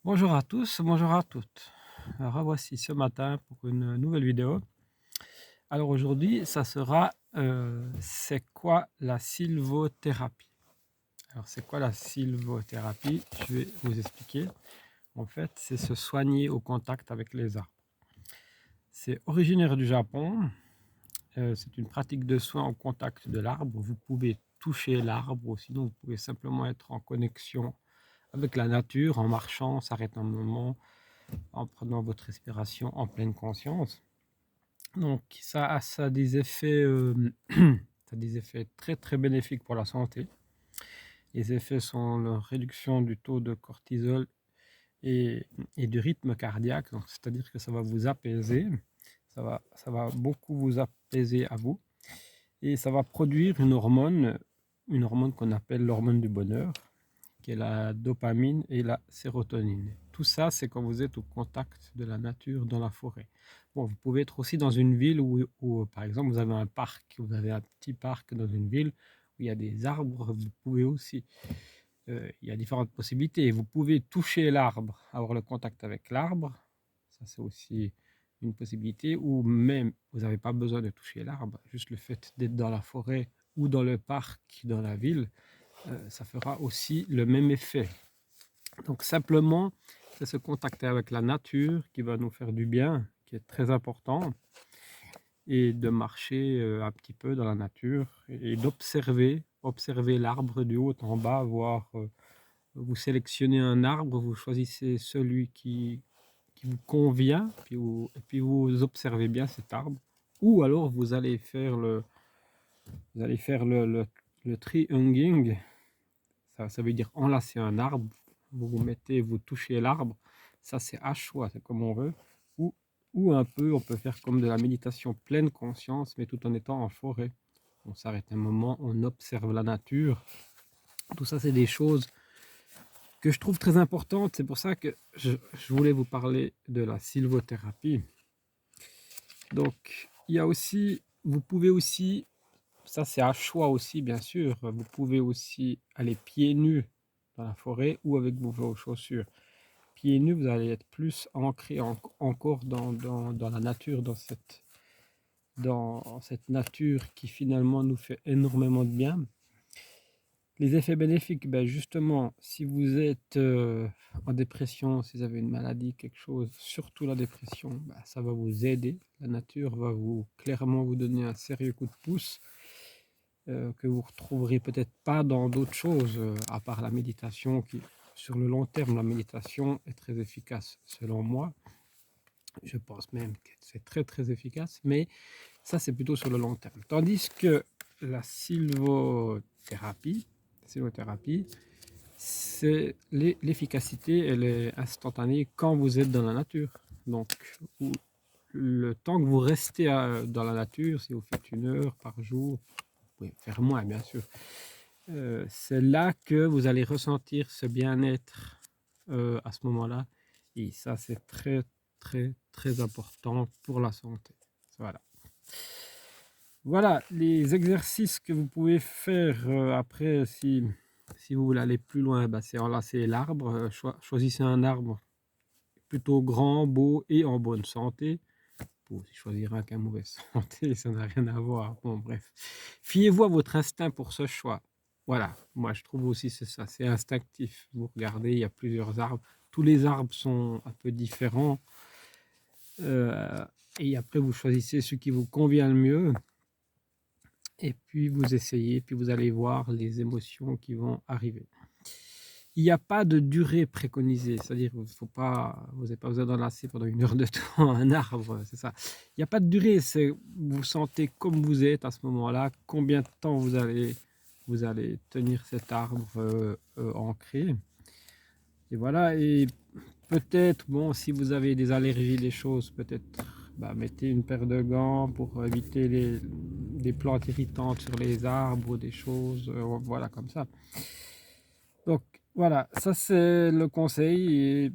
Bonjour à tous, bonjour à toutes. Alors revoici ce matin pour une nouvelle vidéo. Alors aujourd'hui, ça sera c'est quoi la sylvothérapie? Alors c'est quoi la sylvothérapie? Je vais vous expliquer. En fait, c'est se soigner au contact avec les arbres. C'est originaire du Japon. C'est une pratique de soin au contact de l'arbre. Vous pouvez toucher l'arbre ou sinon vous pouvez simplement être en connexion avec la nature en marchant, s'arrêter un moment, en prenant votre respiration en pleine conscience. Donc ça a des effets, ça a des effets très, très bénéfiques pour la santé. Les effets sont la réduction du taux de cortisol et du rythme cardiaque, donc c'est-à-dire que ça va vous apaiser, ça va beaucoup vous apaiser à vous et ça va produire une hormone qu'on appelle l'hormone du bonheur, qui est la dopamine et la sérotonine. Tout ça, c'est quand vous êtes au contact de la nature dans la forêt. Bon, vous pouvez être aussi dans une ville où, par exemple, vous avez un parc, vous avez un petit parc dans une ville où il y a des arbres, vous pouvez aussi, il y a différentes possibilités. Vous pouvez toucher l'arbre, avoir le contact avec l'arbre, ça c'est aussi une possibilité, ou même vous n'avez pas besoin de toucher l'arbre, juste le fait d'être dans la forêt ou dans le parc, dans la ville, ça fera aussi le même effet. Donc simplement, c'est se contacter avec la nature qui va nous faire du bien, qui est très important, et de marcher un petit peu dans la nature et observer l'arbre du haut en bas, voir, vous sélectionnez un arbre, vous choisissez celui qui vous convient, et puis vous observez bien cet arbre. Ou alors vous allez faire le tree hugging. Ça veut dire enlacer un arbre, vous touchez l'arbre, ça c'est à choix, c'est comme on veut. Ou, ou un peu, on peut faire comme de la méditation pleine conscience, mais tout en étant en forêt. On s'arrête un moment, on observe la nature. Tout ça, c'est des choses que je trouve très importantes. C'est pour ça que je voulais vous parler de la sylvothérapie. Donc, il y a aussi, vous pouvez aussi, ça c'est à choix aussi, bien sûr, vous pouvez aussi aller pieds nus dans la forêt ou avec vos chaussures. Pieds nus, vous allez être plus ancré encore dans la nature, dans cette nature qui finalement nous fait énormément de bien. Les effets bénéfiques, ben justement, si vous êtes en dépression, si vous avez une maladie, quelque chose, surtout la dépression, ben, ça va vous aider. La nature va clairement vous donner un sérieux coup de pouce que vous retrouverez peut-être pas dans d'autres choses, à part la méditation qui, sur le long terme, la méditation est très efficace selon moi. Je pense même que c'est très, très efficace, mais ça, c'est plutôt sur le long terme. Tandis que la sylvothérapie, c'est l'efficacité, elle est instantanée quand vous êtes dans la nature. Donc, le temps que vous restez dans la nature, si vous faites 1 heure par jour, vous pouvez faire moins, bien sûr. C'est là que vous allez ressentir ce bien-être à ce moment-là. Et ça, c'est très, très, très important pour la santé. Voilà. Voilà les exercices que vous pouvez faire après, si vous voulez aller plus loin, bah, c'est enlacer l'arbre. Choisissez un arbre plutôt grand, beau et en bonne santé. Vous pouvez choisir un qui est en mauvaise santé, ça n'a rien à voir. Bon, bref. Fiez-vous à votre instinct pour ce choix. Voilà, moi je trouve aussi c'est ça, c'est instinctif. Vous regardez, il y a plusieurs arbres. Tous les arbres sont un peu différents. Et après, vous choisissez ce qui vous convient le mieux. Et puis vous essayez, puis vous allez voir les émotions qui vont arriver. Il n'y a pas de durée préconisée, c'est-à-dire vous n'avez pas besoin d'enlacer pendant 1 heure de temps un arbre, c'est ça. Il n'y a pas de durée, c'est vous sentez comme vous êtes à ce moment-là, combien de temps vous allez tenir cet arbre ancré. Et voilà, et peut-être, bon, si vous avez des allergies, des choses, peut-être bah, mettez une paire de gants pour éviter des plantes irritantes sur les arbres ou des choses, voilà, comme ça. Donc voilà, ça c'est le conseil et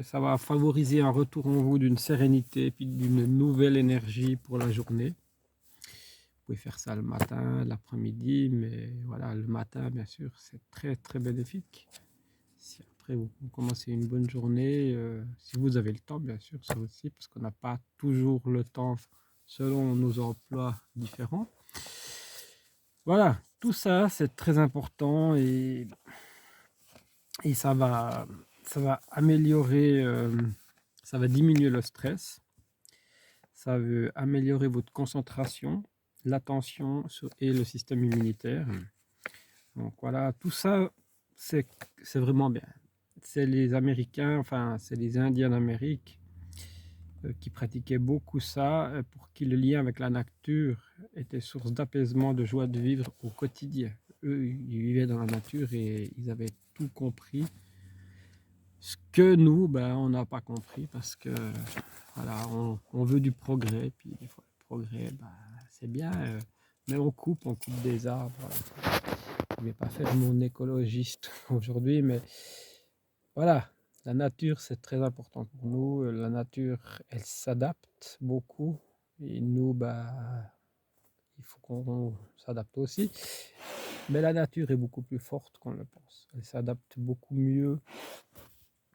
ça va favoriser un retour en vous d'une sérénité et puis d'une nouvelle énergie pour la journée. Vous pouvez faire ça le matin, l'après-midi, mais voilà, le matin, bien sûr, c'est très très bénéfique. Si après vous commencez une bonne journée, si vous avez le temps, bien sûr, ça aussi, parce qu'on n'a pas toujours le temps selon nos emplois différents. Voilà, tout ça, c'est très important et ça va améliorer, ça va diminuer le stress, ça veut améliorer votre concentration, l'attention et le système immunitaire. Donc voilà, tout ça, c'est vraiment bien. C'est les Américains, enfin, c'est les Indiens d'Amérique qui pratiquaient beaucoup ça, pour qui le lien avec la nature était source d'apaisement, de joie de vivre au quotidien. Eux, ils vivaient dans la nature et ils avaient tout compris. Ce que nous, ben, on n'a pas compris parce que voilà, on veut du progrès, puis des fois le progrès, ben, c'est bien, mais on coupe des arbres. Voilà. Je ne vais pas faire mon écologiste aujourd'hui, mais voilà, la nature, c'est très important pour nous. La nature, elle s'adapte beaucoup. Et nous, bah, il faut qu'on s'adapte aussi. Mais la nature est beaucoup plus forte qu'on le pense. Elle s'adapte beaucoup mieux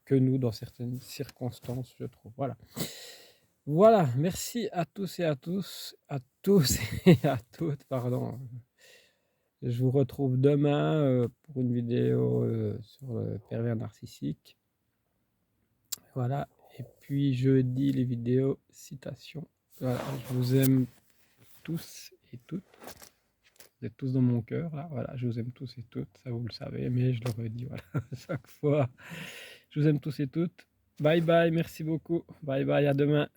que nous dans certaines circonstances, je trouve. Voilà. Voilà, merci à tous et à tous et à toutes, pardon. Je vous retrouve demain pour une vidéo sur le pervers narcissique. Voilà, et puis jeudi, les vidéos citations. Voilà, je vous aime tous et toutes. Vous êtes tous dans mon cœur, là. Voilà, je vous aime tous et toutes, ça vous le savez, mais je le redis, voilà, chaque fois. Je vous aime tous et toutes. Bye bye, merci beaucoup. Bye bye, à demain.